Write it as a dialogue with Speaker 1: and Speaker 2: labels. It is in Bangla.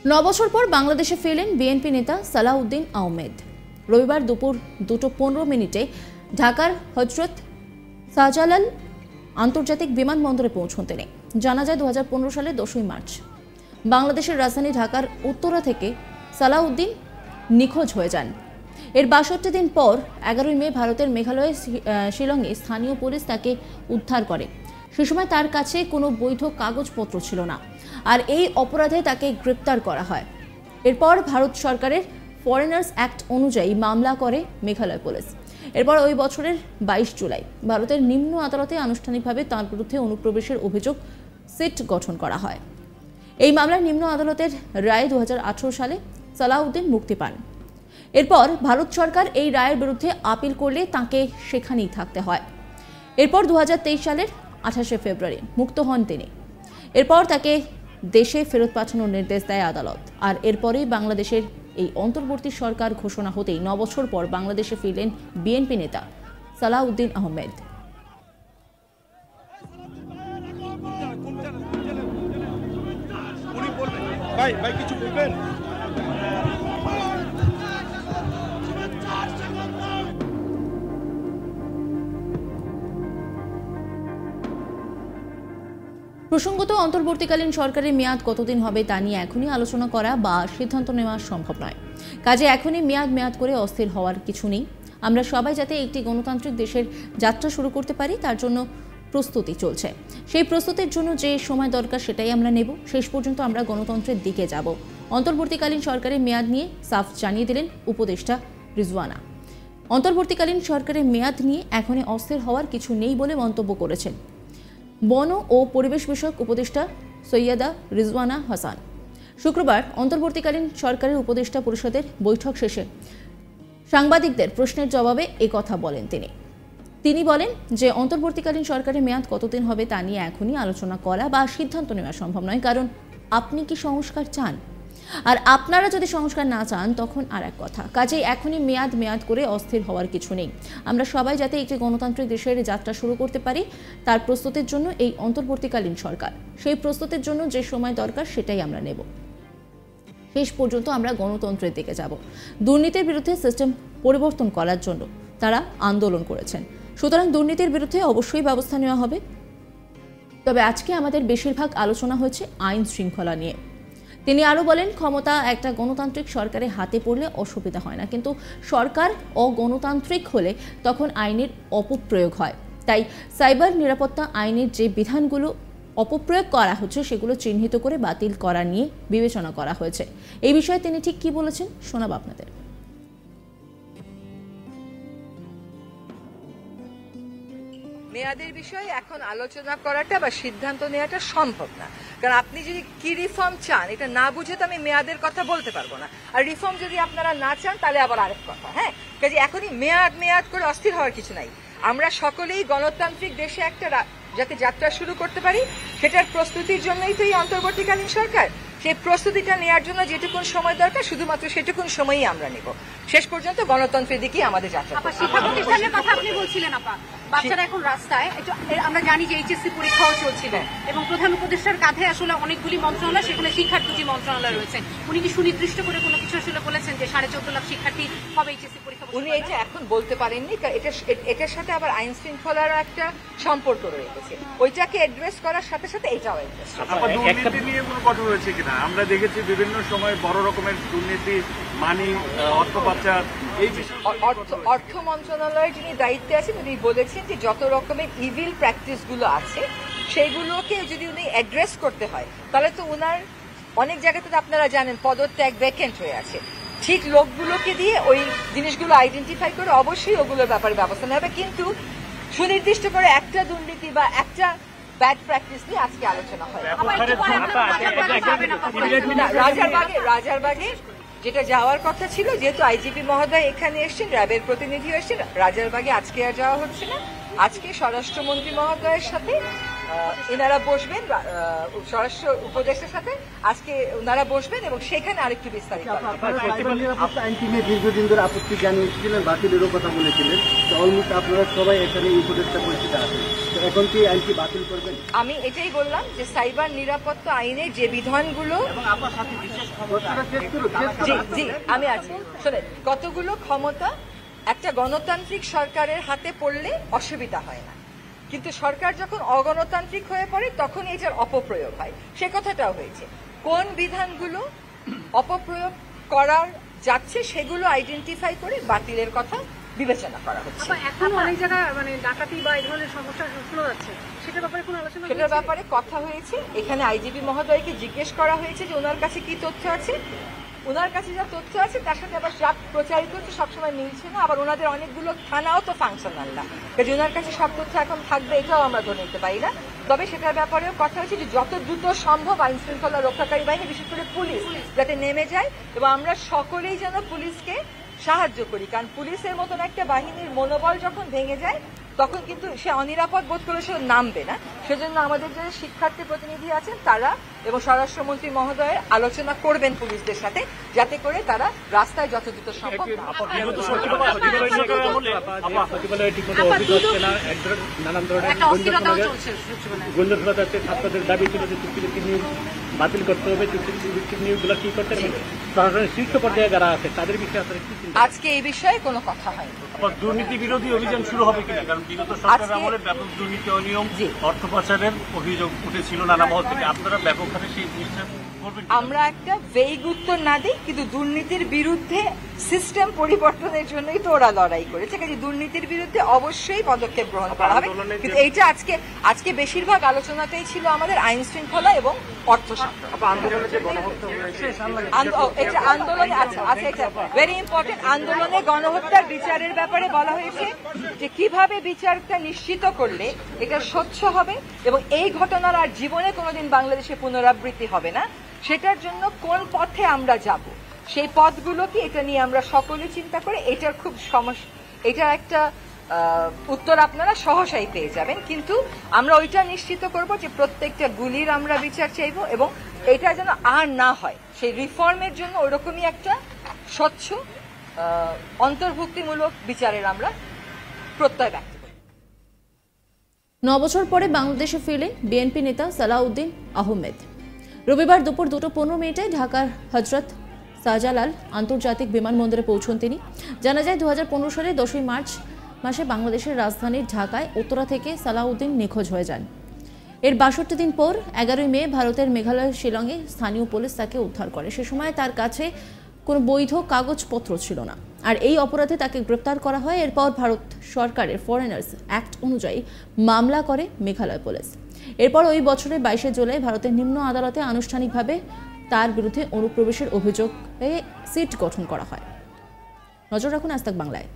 Speaker 1: 9 বছর পর বাংলাদেশে ফিরলেন বিএনপি নেতা সালাউদ্দিন আহমেদ। রবিবার দুপুর 2:15 ঢাকার হযরত শাহজালাল আন্তর্জাতিক বিমানবন্দরে পৌঁছন তিনি। জানা যায় 2015 সালের 10ই মার্চ বাংলাদেশের রাজধানী ঢাকার উত্তরা থেকে সালাউদ্দিন নিখোঁজ হয়ে যান। এর 62 দিন পর 11ই মে ভারতের মেঘালয়ের শিলংয়ে স্থানীয় পুলিশ তাকে উদ্ধার করে। সে সময় তার কাছে কোনো বৈধ কাগজপত্র ছিল না, আর এই অপরাধে তাকে গ্রেপ্তার করা হয়। এরপর ভারত সরকারের ফরেনার্স অ্যাক্ট অনুযায়ী মামলা করে মেঘালয় পুলিশ। এরপর ওই বছরের 22 জুলাই ভারতের নিম্ন আদালতে আনুষ্ঠানিকভাবে তাঁর বিরুদ্ধে অনুপ্রবেশের অভিযোগ সিট গঠন করা হয়। এই মামলার নিম্ন আদালতের রায়ে 2018 সালে সালাউদ্দিন মুক্তি পান। এরপর ভারত সরকার এই রায়ের বিরুদ্ধে আপিল করলে তাঁকে সেখানেই থাকতে হয়। এরপর 2023 সালের 28 ফেব্রুয়ারি মুক্ত হন তিনি। এরপর তাকে দেশে ফেরত পাঠানোর নির্দেশ দেয় আদালত। আর এরপরেই বাংলাদেশের এই অন্তর্বর্তী সরকার ঘোষণা হতেই 9 বছর পর বাংলাদেশে ফিরলেন বিএনপি নেতা সালাউদ্দিন আহমেদ। প্রসঙ্গত, অন্তর্বর্তীকালীন সরকারের মেয়াদ কতদিন হবে তা নিয়ে এখনই আলোচনা করা বা সিদ্ধান্ত নেওয়া সম্ভব নয়। কাজে এখনই মেয়াদ করে অস্থির হওয়ার কিছু নেই। আমরা সবাই যাতে একটি গণতান্ত্রিক দেশের যাত্রা শুরু করতে পারি তার জন্য প্রস্তুতি চলছে। সেই প্রস্তুতির জন্য যে সময় দরকার সেটাই আমরা নেব। শেষ পর্যন্ত আমরা গণতন্ত্রের দিকে যাব। অন্তর্বর্তীকালীন সরকারের মেয়াদ নিয়ে সাফ জানিয়ে দিলেন উপদেষ্টা রিজওয়ানা। অন্তর্বর্তীকালীন সরকারের মেয়াদ নিয়ে এখনই অস্থির হওয়ার কিছু নেই বলে মন্তব্য করেছেন বন ও পরিবেশ বিষয়ক উপদেষ্টা সৈয়দা রিজওয়ানা হাসান। শুক্রবার অন্তর্বর্তীকালীন সরকারের উপদেষ্টা পরিষদের বৈঠক শেষে সাংবাদিকদের প্রশ্নের জবাবে একথা বলেন তিনি বলেন যে অন্তর্বর্তীকালীন সরকারের মেয়াদ কতদিন হবে তা নিয়ে এখনই আলোচনা করা বা সিদ্ধান্ত নেওয়া সম্ভব নয়। কারণ আপনি কি সংস্কার চান, আর আপনারা যদি সংস্কার না চান তখন আর এক কথা। কাজেই এখনই মেয়াদ করে অস্থির হওয়ার কিছু নেই। আমরা সবাই যাতে একটি গণতান্ত্রিক দেশের যাত্রা শুরু করতে পারি তার প্রস্তুতির জন্য এই অন্তর্বর্তীকালীন সরকার। সেই প্রস্তুতির জন্য যে সময় দরকার সেটাই আমরা নেব। শেষ পর্যন্ত আমরা গণতন্ত্রের দিকে যাব। দুর্নীতির বিরুদ্ধে সিস্টেম পরিবর্তন করার জন্য তারা আন্দোলন করেছেন। সুতরাং দুর্নীতির বিরুদ্ধে অবশ্যই ব্যবস্থা নেওয়া হবে। তবে আজকে আমাদের বেশিরভাগ আলোচনা হয়েছে আইন শৃঙ্খলা নিয়ে। তিনি আরও বলেন, ক্ষমতা একটা গণতান্ত্রিক সরকারের হাতে পড়লে অসুবিধা হয় না, কিন্তু সরকার অগণতান্ত্রিক হলে তখন আইনের অপপ্রয়োগ হয়। তাই সাইবার নিরাপত্তা আইনের যে বিধানগুলো অপপ্রয়োগ করা হচ্ছে সেগুলো চিহ্নিত করে বাতিল করা নিয়ে বিবেচনা করা হয়েছে। এই বিষয়ে তিনি ঠিক কি বলেছেন শোনাব আপনাদের।
Speaker 2: মেয়াদের বিষয়ে এখন আলোচনা করাটা বা সিদ্ধান্ত নেওয়াটা সম্ভব না, কারণ আপনি যদি কি রিফর্ম চান এটা না বুঝে তো আমি মেয়াদের কথা বলতে পারবো না। আর রিফর্ম যদি আপনারা না চান তাহলে আবার আরেক কথা। হ্যাঁ, কাজে এখনই মেয়াদ করে অস্থির হওয়ার কিছু নাই। আমরা সকলেই গণতান্ত্রিক দেশে একটা যাতে যাত্রা শুরু করতে পারি সেটার প্রস্তুতির জন্যই তো এই অন্তর্বর্তীকালীন সরকার। সেই প্রস্তুতিটা নেওয়ার জন্য যেটুকুন সময় দরকার শুধুমাত্র সেটুকুন সময়ই আমরা নেব। শেষ পর্যন্ত গণতন্ত্রের দিকেই আমাদের যাত্রা।
Speaker 3: শিক্ষা প্রতিষ্ঠানের কথা আপনি বলছিলেন আপা, বাচ্চারা এখন রাস্তায়, আমরা জানি যে এইচএসসি পরীক্ষাও চলছিল এবং প্রধান উপদেষ্টার কাঁধে আসলে অনেকগুলি মন্ত্রণালয়, সেখানে শিক্ষার্থী মন্ত্রণালয় রয়েছে। উনি কি সুনির্দিষ্ট করে কোনো কিছু আসলে বলেছেন যে 14.5 লাখ শিক্ষার্থী হবে এইচএসসি পরীক্ষা?
Speaker 2: উনি এটা এখন বলতে পারেননি, এটার সাথে আবার আইন শৃঙ্খলার একটা সম্পর্ক রয়েছে। ওইটাকে অ্যাড্রেস করার সাথে সাথে এটাও অ্যাড্রেস।
Speaker 4: দুর্নীতি নিয়ে কোনো কথা হয়েছে কিনা? আমরা দেখেছি বিভিন্ন সময় বড় রকমের দুর্নীতি, মানি, অর্থ পাচার, এই বিষয়ে
Speaker 2: অর্থ মন্ত্রণালয়ের যিনি দায়িত্বে আছেন উনি বলেছেন যে যত রকমের ইভিল প্র্যাকটিস গুলো আছে সেইগুলোকে যদি উনি অ্যাড্রেস করতে হয় তাহলে তো উনার অনেক জায়গাতে আপনারা জানেন পদত্যাগ ভ্যাকেন্ট হয়ে আছে। ঠিক লোকগুলোকে দিয়ে ওই জিনিসগুলো আইডেন্টিফাই করে অবশ্যই ওগুলোর ব্যাপারে ব্যবস্থা নেওয়া হবে, কিন্তু সুনির্দিষ্ট করে একটা দুর্নীতি বা একটা ব্যাড প্র্যাকটিস নিয়ে আজকে আলোচনা হয়। রাজারবাগে যেটা যাওয়ার কথা ছিল, যেহেতু আইজিপি মহোদয় এখানে এসছেন, র্যাবের প্রতিনিধি এসছেন, রাজারবাগে আজকে আর যাওয়া হচ্ছে না। আজকে স্বরাষ্ট্রমন্ত্রী মহোদয়ের সাথে এনারা বসবেন স্বরাষ্ট্র উপদেষ্টার সাথে, আজকে ওনারা বসবেন এবং সেখানে আরেকটু বিস্তারিত
Speaker 5: দীর্ঘদিন ধরে আপত্তি জানিয়েছিলেন, বাতিলেরও কথা বলেছিলেন, তো অলমোস্ট আপনারা সবাই এখানে এই উপদেষ্টা পরিস্থিতি আছেন, তো এখন কি আইনটি বাতিল করবেন?
Speaker 2: আমি এটাই বললাম যে সাইবার নিরাপত্তা আইনে যে বিধানগুলো জি আমি আছি, শোনেন, কতগুলো ক্ষমতা একটা গণতান্ত্রিক সরকারের হাতে পড়লে অসুবিধা হয় না, কিন্তু সরকার যখন অগণতান্ত্রিক হয়ে পড়ে তখন এটার অপপ্রয়োগ হয়। সে কথাটাও হয়েছে। কোন বিধানগুলো অপপ্রয়োগ করার যাচ্ছে সেগুলো আইডেন্টিফাই করে বাতিলের কথা বিবেচনা করা হচ্ছে।
Speaker 3: এখন অনেক জায়গায় মানে ডাকাতি বা এই ধরনের সমস্যা শোনা যাচ্ছে, সেটার ব্যাপারে কোনো আলোচনা?
Speaker 2: সেটার ব্যাপারে কথা হয়েছে, এখানে আইজিপি মহোদয়কে জিজ্ঞেস করা হয়েছে যে ওনার কাছে কি তথ্য আছে। ওনার কাছে যা তথ্য আছে তার সাথে আবার যা প্রচারিত হচ্ছে সবসময় মিলছে না, আবার ওনাদের অনেকগুলো থানাও তো ফাংশনাল না, কাজে ওনার কাছে সব তথ্য এখন থাকবে এটাও আমরা ধরে নিতে পারি না। তবে সেটার ব্যাপারেও কথা হয়েছে যে যত দ্রুত সম্ভব আইন শৃঙ্খলা রক্ষাকারী বাহিনী, বিশেষ করে পুলিশ যাতে নেমে যায় এবং আমরা সকলেই যেন পুলিশকে সাহায্য করি, কারণ পুলিশের মতন একটা বাহিনীর মনোবল যখন ভেঙে যায় তখন কিন্তু সে অনিরাপদ বোধ করে সে নামবে না। সেজন্য আমাদের যে শিক্ষার্থী প্রতিনিধি আছেন তারা এবং স্বরাষ্ট্রমন্ত্রী মহোদয়ের আলোচনা করবেন পুলিশদের সাথে, যাতে করে তারা রাস্তায় যত দ্রুত সম্ভব
Speaker 6: ছাত্রদের দাবি ছিল যে চুক্তিভিত্তিক নিয়োগ বাতিল করতে হবে, চুক্তিভিত্তিক নিয়োগগুলো কি করতে হবে, প্রশাসনের শীর্ষ পর্যায়ে যারা আছে তাদের বিষয়ে আপনারা কি চিন্তা?
Speaker 2: আজকে এই বিষয়ে কোনো কথা হয়নি।
Speaker 4: দুর্নীতি বিরোধী অভিযান শুরু হবে কিনা? কারণ বিগত সরকারের আমলে ব্যাপক দুর্নীতি অনিয়ম, অর্থ পাচারের অভিযোগ উঠেছিল নানা মহল থেকে, আপনারা ব্যাপকভাবে সেই জিনিসটা করবেন?
Speaker 2: আমরা একটা ভেগ উত্তর না দিই, কিন্তু দুর্নীতির বিরুদ্ধে সিস্টেম পরিবর্তনের জন্যই তো ওরা লড়াই করেছে, কাজে দুর্নীতির বিরুদ্ধে অবশ্যই পদক্ষেপ গ্রহণ করা হবে। কিন্তু এইটা আজকে বেশিরভাগ আলোচনাটাই ছিল আমাদের আইন শৃঙ্খলা এবং অর্থ আন্দোলনে ভেরি ইম্পর্টেন্ট। আন্দোলনে গণহত্যার বিচারের ব্যাপারে বলা হয়েছে যে কিভাবে বিচারটা নিশ্চিত করলে এটা স্বচ্ছ হবে এবং এই ঘটনার আর জীবনে কোনোদিন বাংলাদেশে পুনরাবৃত্তি হবে না, সেটার জন্য কোন পথে আমরা যাব, সেই পথগুলো কি, এটা নিয়ে আমরা সকলে চিন্তা করে এটার খুব সমস্যা, এটার একটা উত্তর আপনারা সহসাই পেয়ে যাবেন। কিন্তু আমরা ওইটা নিশ্চিত করব যে প্রত্যেকটা গুলির আমরা বিচার চাইব এবং এটা যেন আর না হয়, সেই রিফর্মের জন্য ওরকমই একটা স্বচ্ছ অন্তর্ভুক্তিমূলক বিচারের আমরা প্রত্যয় ব্যক্ত করি।
Speaker 1: 9 বছর পরে বাংলাদেশে ফিরলেন বিএনপি নেতা সালাউদ্দিন আহমেদ। রবিবার দুপুর 2:15 ঢাকার হজরত শাহজালাল আন্তর্জাতিক বিমানবন্দরে পৌঁছন তিনি। জানা যায় 2015 সালে 10 মার্চ মাসে বাংলাদেশের রাজধানী ঢাকায় উত্তরা থেকে সালাউদ্দিন নিখোঁজ হয়ে যান। এর 62 দিন পর 11 মে ভারতের মেঘালয়ের শিলংয়ে স্থানীয় পুলিশ তাকে উদ্ধার করে। সে সময় তার কাছে কোনো বৈধ কাগজপত্র ছিল না, আর এই অপরাধে তাকে গ্রেপ্তার করা হয়। এরপর ভারত সরকারের ফরেনার্স অ্যাক্ট অনুযায়ী মামলা করে মেঘালয় পুলিশ। এরপর ওই বছরের 22 জুলাই ভারতের নিম্ন আদালতে আনুষ্ঠানিকভাবে তার বিরুদ্ধে অনুপ্রবেশের অভিযোগে সিট গঠন করা হয়। নজর রাখুন আজ তাক বাংলায়।